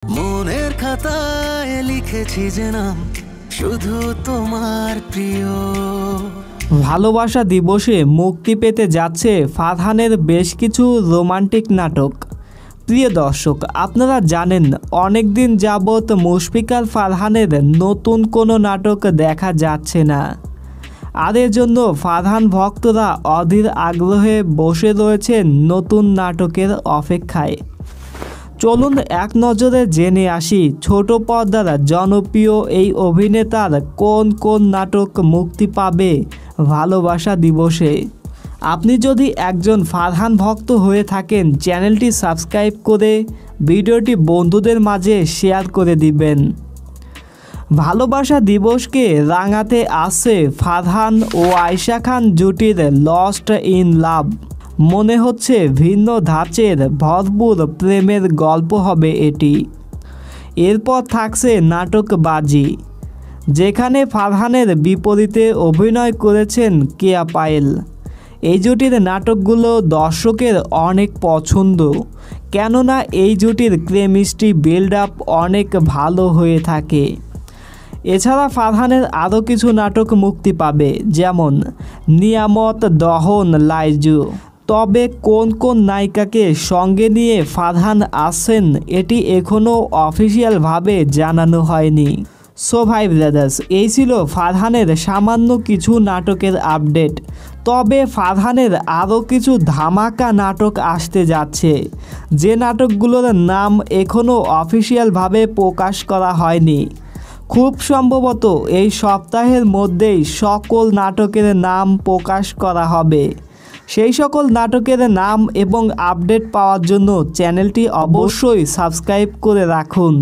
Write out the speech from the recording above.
মনের খাতায় লিখেছি যে নাম শুধু তোমার প্রিয়। ভালোবাসা দিবসে মুক্তি পেতে যাচ্ছে ফারহানের বেশ কিছু রোমান্টিক নাটক। প্রিয় দর্শক, আপনারা জানেন অনেক দিন যাবৎ মুশফিকার ফারহানের নতুন কোনো নাটক দেখা যাচ্ছে না, আর এর জন্য ফারহান ভক্তরা অধীর আগ্রহে বসে রয়েছেন নতুন নাটকের অপেক্ষায়। চলুন এক নজরে জেনে আসি ছোট পর্দার জনপ্রিয় এই অভিনেতার কোন কোন নাটক মুক্তি পাবে ভালোবাসা দিবসে। আপনি যদি একজন ফারহান ভক্ত হয়ে থাকেন, চ্যানেলটি সাবস্ক্রাইব করে ভিডিওটি বন্ধুদের মাঝে শেয়ার করে দিবেন। ভালোবাসা দিবসকে রাঙাতে আসছে ফারহান ও আয়েশা খান জুটির লস্ট ইন লাভ। মনে হচ্ছে ভিন্ন ধাঁচের ভরপুর প্রেমের গল্প হবে এটি। এরপর থাকছে নাটক বাজি, যেখানে ফারহানের বিপরীতে অভিনয় করেছেন কেয়া পায়েল। এই জুটির নাটকগুলো দর্শকের অনেক পছন্দ, কেননা এই জুটির কেমিস্ট্রি বিল্ড আপ অনেক ভালো হয়ে থাকে। এছাড়া ফারহানের আরও কিছু নাটক মুক্তি পাবে, যেমন নিয়ামত, দহন, লাইজু। তবে কোন কোন নায়িকাকে সঙ্গে নিয়ে ফারহান আসছেন এটি এখনও অফিসিয়ালভাবে জানানো হয়নি। সো ভাই ব্রাদার্স, এই ছিল ফারহানের সামান্য কিছু নাটকের আপডেট। তবে ফারহানের আরও কিছু ধামাকা নাটক আসতে যাচ্ছে, যে নাটকগুলোর নাম এখনও অফিসিয়ালভাবে প্রকাশ করা হয়নি। খুব সম্ভবত এই সপ্তাহের মধ্যেই সকল নাটকের নাম প্রকাশ করা হবে। সেই সকল নাটকের নাম এবং আপডেট পাওয়ার জন্য চ্যানেলটি অবশ্যই সাবস্ক্রাইব করে রাখুন।